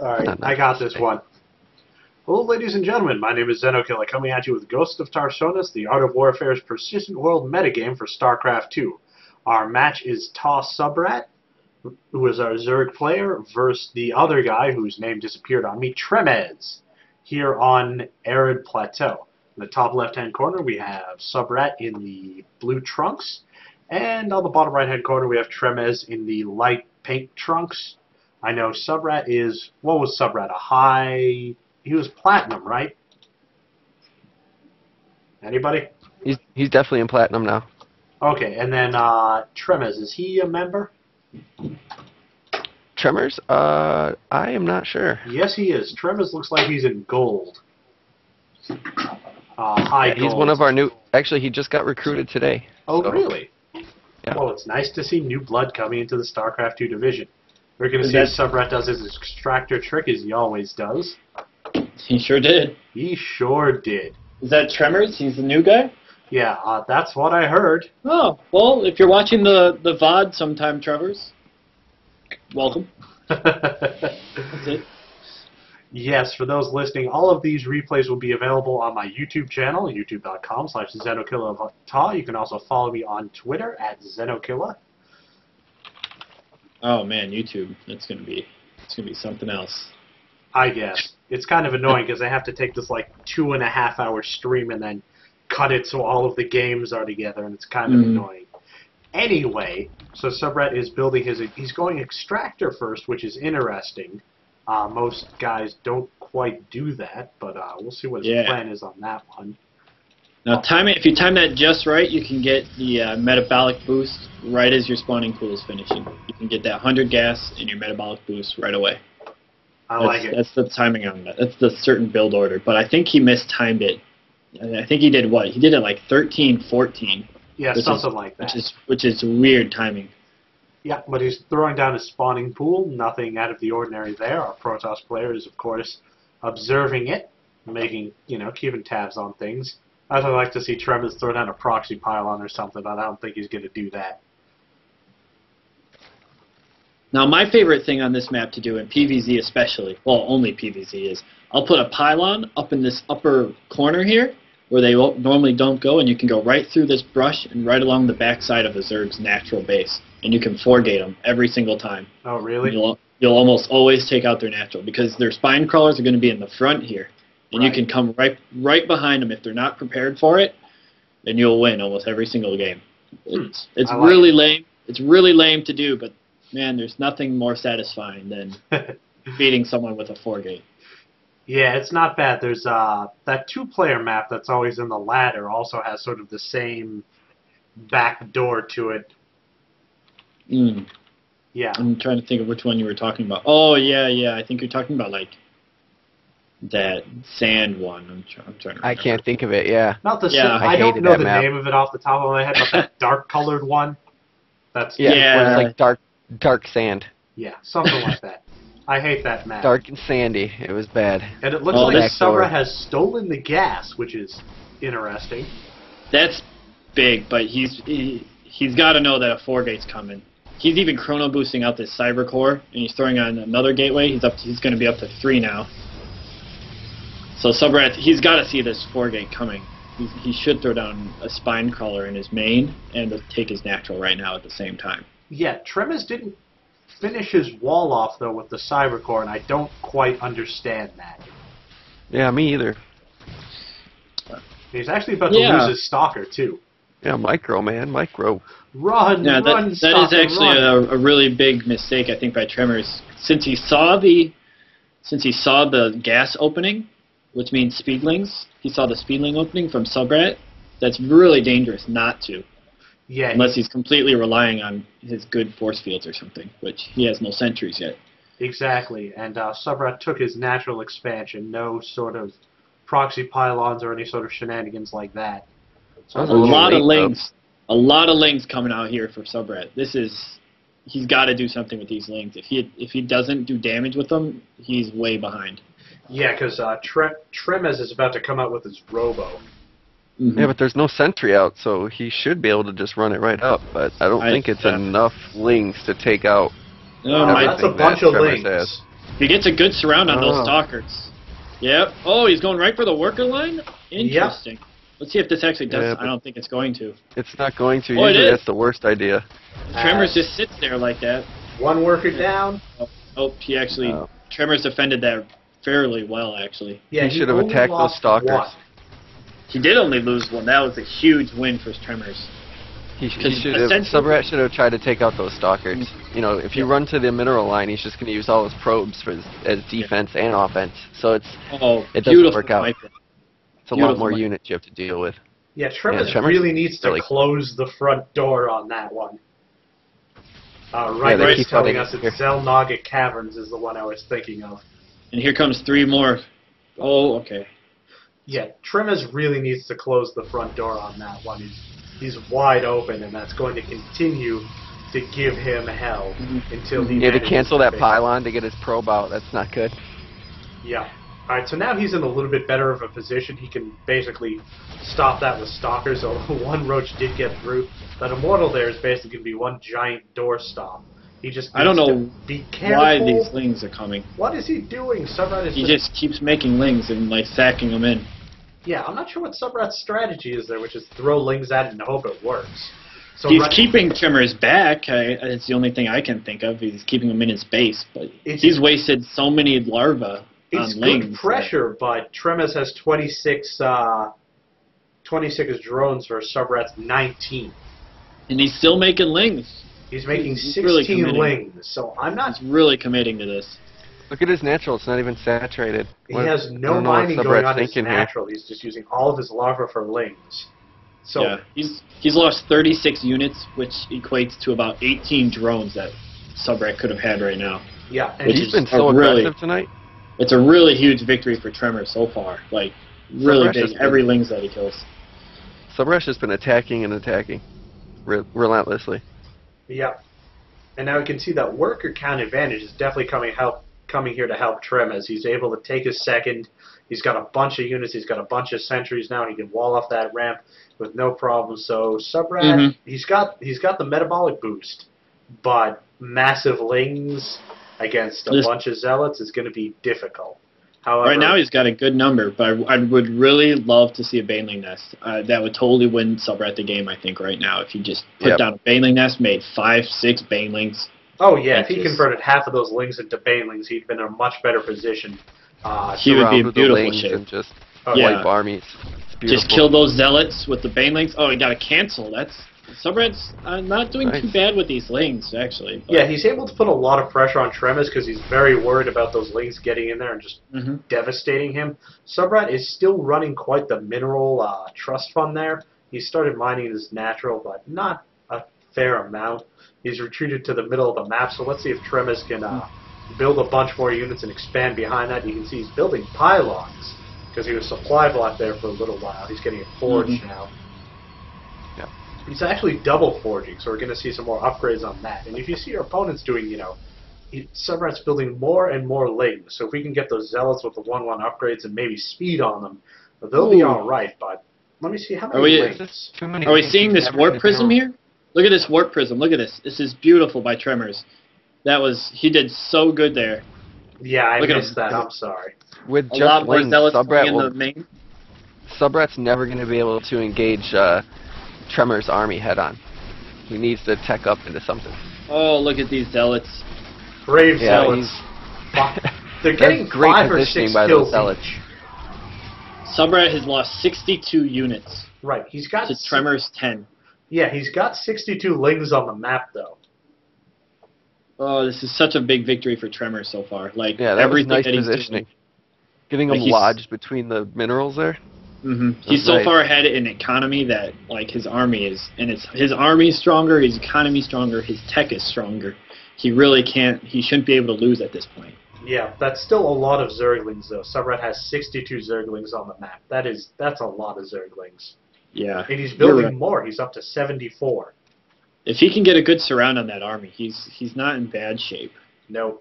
Alright, I got this one. Hello, ladies and gentlemen. My name is XenokillaOfTaw, coming at you with Ghost of Tarsonis, the Art of Warfare's persistent world metagame for StarCraft 2. Our match is TAWSubrat, who is our Zerg player, versus the other guy whose name disappeared on me, TREMERZ, here on Arid Plateau. In the top left-hand corner, we have Subrat in the blue trunks, and on the bottom right-hand corner, we have TREMERZ in the light pink trunks. I know Subrat is... What was Subrat? A high... He was platinum, right? Anybody? He's definitely in platinum now. Okay, and then TREMERZ, is he a member? TREMERZ? I am not sure. Yes, he is. TREMERZ looks like he's in gold. High gold. He's one of our new... Actually, he just got recruited today. Oh, so. Really? Yeah. Well, it's nice to see new blood coming into the StarCraft 2 division. We're going to see if Subrat does his extractor trick as he always does. He sure did. He sure did. Is that TREMERZ? He's the new guy? Yeah, that's what I heard. Oh, well, if you're watching the VOD sometime, TREMERZ, welcome. That's it. Yes, for those listening, all of these replays will be available on my YouTube channel, youtube.com/XenokillaOfTaw. You can also follow me on Twitter at XenokillaOfTaw. Oh man, YouTube. It's gonna be something else. I guess. It's kind of annoying because I have to take this like 2.5-hour stream and then cut it so all of the games are together, and it's kind of annoying. Anyway, so Subrat is building he's going extractor first, which is interesting. Most guys don't quite do that, but we'll see what his plan is on that one. Now, if you time that just right, you can get the metabolic boost right as your spawning pool is finishing. You can get that 100 gas and your metabolic boost right away. I like it. That's the timing on that. That's the certain build order. But I think he mistimed it. I think he did what? He did it like 13, 14. Yeah, something like that. Which is weird timing. Yeah, but he's throwing down his spawning pool. Nothing out of the ordinary there. Our Protoss player is, of course, observing it, keeping tabs on things. I'd like to see TREMERZ throw down a proxy pylon or something, but I don't think he's going to do that. Now, my favorite thing on this map to do, in PvZ especially, well, only PvZ, is I'll put a pylon up in this upper corner here, where they normally don't go, and you can go right through this brush and right along the backside of a Zerg's natural base, and you can four-gate them every single time. Oh, really? You'll almost always take out their natural, because their spine crawlers are going to be in the front here, and you can come right behind them if they're not prepared for it, and you'll win almost every single game. It's really lame. It's really lame to do, but man, there's nothing more satisfying than beating someone with a four-gate. Yeah, it's not bad. There's that two-player map that's always in the ladder also has sort of the same back door to it. Yeah. I'm trying to think of which one you were talking about. Oh, yeah. I think you're talking about, like, that sand one. I'm trying to remember. I can't think of it, yeah. Not the sand. I don't know the name of it off the top of my head, but that dark-colored one. That's it's like dark sand. Yeah, something like that. I hate that map. Dark and sandy. It was bad. And it looks like Subrat has stolen the gas, which is interesting. That's big, but he's got to know that a four-gate's coming. He's even chrono boosting out this cyber core, and he's throwing on another gateway. He's going to be up to 3 now. So Subrat, he's got to see this four-gate coming. He should throw down a spine crawler in his main and take his natural right now at the same time. Yeah, TREMERZ didn't finish his wall off, though, with the cyber core, and I don't quite understand that. Yeah, me either. He's actually about to lose his stalker, too. Yeah, micro, man, micro. Run, yeah, run, that is actually a really big mistake, I think, by TREMERZ. Since he saw the gas opening, which means speedlings, he saw the speedling opening from Subrat. That's really dangerous not to. Yeah. Unless he's completely relying on his good force fields or something, which he has no sentries yet. Exactly, and Subrat took his natural expansion, no sort of proxy pylons or any sort of shenanigans like that. So a lot of lings coming out here for Subrat. He's got to do something with these lings. If he doesn't do damage with them, he's way behind. Yeah, because TREMERZ is about to come out with his robo. Yeah, but there's no sentry out, so he should be able to just run it right up. But I don't think it's enough lings to take out. That's a bunch of lings. If he gets a good surround on those stalkers. Yep. Oh, he's going right for the worker line? Interesting. Yep. Let's see if this actually does. I don't think it's going to. It's not going to. Usually that's the worst idea. TREMERZ just sits there like that. One worker down. Oh, he actually... TREMERZ defended that fairly well, actually. Yeah, he should have attacked those stalkers. One. He did only lose one. That was a huge win for TREMERZ. Subrat should have tried to take out those stalkers. You know, if you run to the mineral line, he's just going to use all his probes for as defense and offense. So it doesn't work out. It's a lot more units you have to deal with. Yeah, TREMERZ really needs to close the front door on that one. Right, he's telling us it's XenokillaOfTaw Caverns is the one I was thinking of. And here comes 3 more. Oh, okay. Yeah, TREMERZ really needs to close the front door on that one. He's wide open, and that's going to continue to give him hell until he to cancel that pylon to get his probe out. That's not good. Yeah. All right, so now he's in a little bit better of a position. He can basically stop that with stalkers. So one roach did get through. That immortal there is basically going to be one giant door stop. He just I don't know be careful. Why these lings are coming. What is he doing? Subrat is he just keeps making lings and like sacking them in. Yeah, I'm not sure what Subrat's strategy is there, which is throw lings at it and hope it works. So he's keeping TREMERZ back. It's the only thing I can think of. He's keeping him in his base, but he's wasted so many larvae on lings. It's good pressure, but TREMERZ has 26 drones versus Subrat's 19. And he's still making lings. He's making 16 lings, so I'm not... He's really committing to this. Look at his natural, it's not even saturated. He has no mining going on his natural, he's just using all of his larvae for lings. So yeah, he's lost 36 units, which equates to about 18 drones that Subrat could have had right now. Yeah, and he's been so aggressive tonight. It's a really huge victory for TREMERZ so far. Like, really big, every lings that he kills. Subrat's just been attacking and attacking relentlessly. Yeah. And now we can see that worker count advantage is definitely coming here to help TREMERZ. He's able to take his second. He's got a bunch of units. He's got a bunch of sentries now. He can wall off that ramp with no problem. So Subrat, he's got the metabolic boost, but massive lings against a bunch of zealots is going to be difficult. However, right now he's got a good number, but I would really love to see a Baneling Nest. That would totally win Subrat the game, I think, right now. If he just put down a Baneling Nest, made 5-6 Banelings. Oh, yeah. If he converted half of those lings into Banelings, he'd been in a much better position. He would be in beautiful shape. And just wipe armies. Just kill those zealots with the Banelings. Oh, he got to cancel. Subrat's not doing too bad with these lings, actually. But. Yeah, he's able to put a lot of pressure on TREMERZ because he's very worried about those lings getting in there and just devastating him. Subrat is still running quite the mineral trust fund there. He started mining his natural, but not a fair amount. He's retreated to the middle of the map, so let's see if TREMERZ can build a bunch more units and expand behind that. You can see he's building pylons because he was supply blocked there for a little while. He's getting it forged now. He's actually double forging, so we're going to see some more upgrades on that. And if you see your opponents doing, Subrat's building more and more lings. So if we can get those zealots with the 1/1 upgrades and maybe speed on them, they'll be all right. But let me see how many lings. Are we seeing this warp prism here? Look at this warp prism. Look at this. This is beautiful by TREMERZ. He did so good there. Yeah, I missed that. I'm sorry. With just lings, Subrat's never going to be able to engage TREMERZ army head-on. He needs to tech up into something. Oh, look at these zealots. Brave zealots. They're getting great 5 or positioning 6 by kills those zealots. Subrat has lost 62 units. Right, he's got... to TREMERZ 10. Yeah, he's got 62 lings on the map, though. Oh, this is such a big victory for TREMERZ so far. Like, yeah, that was nice positioning. Getting him lodged between the minerals there. He's so far ahead in economy that his army is, and his army is stronger, his economy is stronger, his tech is stronger. He really can't. He shouldn't be able to lose at this point. Yeah, that's still a lot of Zerglings though. Subrat has 62 Zerglings on the map. That's a lot of Zerglings. Yeah, and he's building more. He's up to 74. If he can get a good surround on that army, he's not in bad shape. No.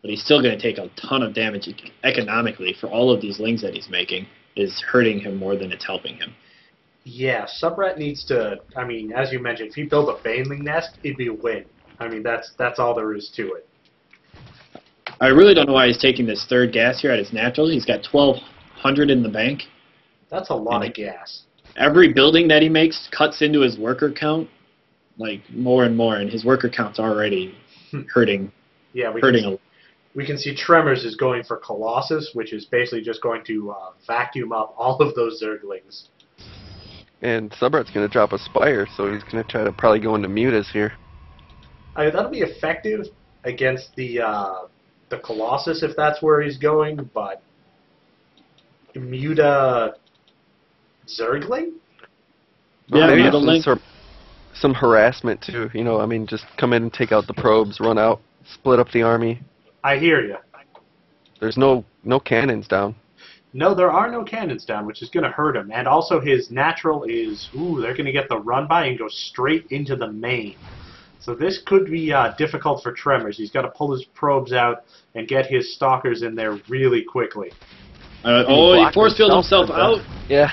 But he's still going to take a ton of damage economically for all of these lings that he's making. Is hurting him more than it's helping him. Yeah, Subrat needs to, I mean, as you mentioned, if he built a Baneling Nest, it'd be a win. I mean, that's all there is to it. I really don't know why he's taking this third gas here at his natural. He's got 1,200 in the bank. That's a lot of gas. Every building that he makes cuts into his worker count, like more and more, and his worker count's already hurting. Yeah, we can see TREMERZ is going for Colossus, which is basically just going to vacuum up all of those Zerglings. And Subrat's going to drop a Spire, so he's going to try to probably go into Mutas here. That'll be effective against the Colossus if that's where he's going, but Muta Zergling? Yeah, maybe some harassment too. You know, I mean, just come in and take out the probes, run out, split up the army. I hear you. There's no cannons down. No, there are no cannons down, which is going to hurt him. And also his natural is, they're going to get the run by and go straight into the main. So this could be difficult for TREMERZ. He's got to pull his probes out and get his stalkers in there really quickly. He force fielded himself out? Yeah.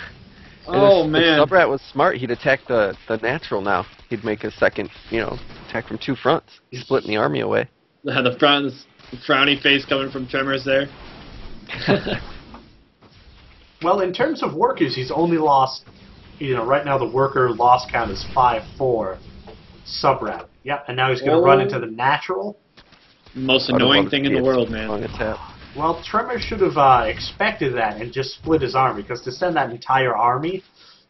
Oh, man. If Subrat was smart, he'd attack the natural now. He'd make a second, attack from two fronts. He's splitting the army away. The frowny face coming from TREMERZ there. Well, in terms of workers, he's only lost, right now the worker loss count is 5-4. Subrat. Yep, and now he's going to run into the natural. Most annoying thing in the world, man. Well, TREMERZ should have expected that and just split his army, because to send that entire army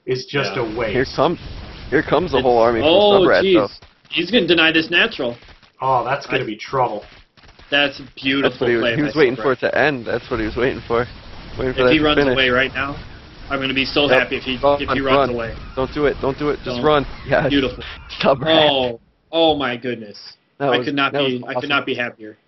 is just a waste. Here comes the whole army from Subrat, though. He's going to deny this natural. Oh, that's going to be trouble. That's a beautiful play. He was waiting for it to end. That's what he was waiting for. If he runs away right now, I'm going to be so happy if he runs away. Don't do it. Don't do it. Just run. Yeah. Beautiful. Subrat. Oh my goodness. I could not be happier.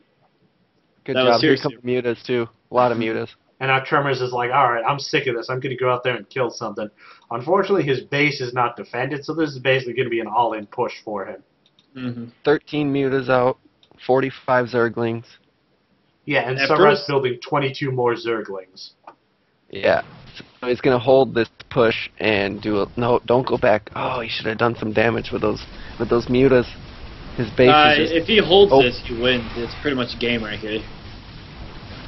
Good job. Here come the Mutas too. A lot of Mutas. And now TREMERZ is like, all right, I'm sick of this. I'm going to go out there and kill something. Unfortunately, his base is not defended, so this is basically going to be an all-in push for him. 13 Mutas out, 45 Zerglings. Yeah, and Subrat's building 22 more Zerglings. Yeah. So he's going to hold this push and no, don't go back. Oh, he should have done some damage with those Mutas. His base is just... If he holds this, he wins. It's pretty much a game right here.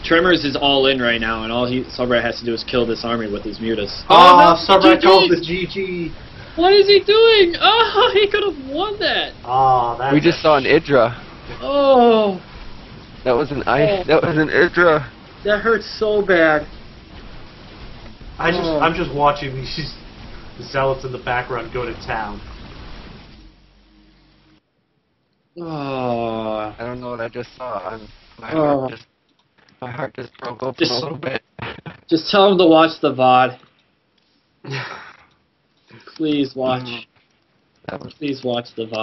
TREMERZ is all in right now, and all Subrat has to do is kill this army with his Mutas. Oh, no, Subrat calls the GG. What is he doing? Oh, he could have won that. Oh, we just saw an Idra. Oh. That was an ice. That was an Idra. That hurts so bad. I'm just watching these zealots in the background go to town. Oh. I don't know what I just saw. My heart just broke open a little bit. Just tell him to watch the VOD. Please watch. Please watch the VOD.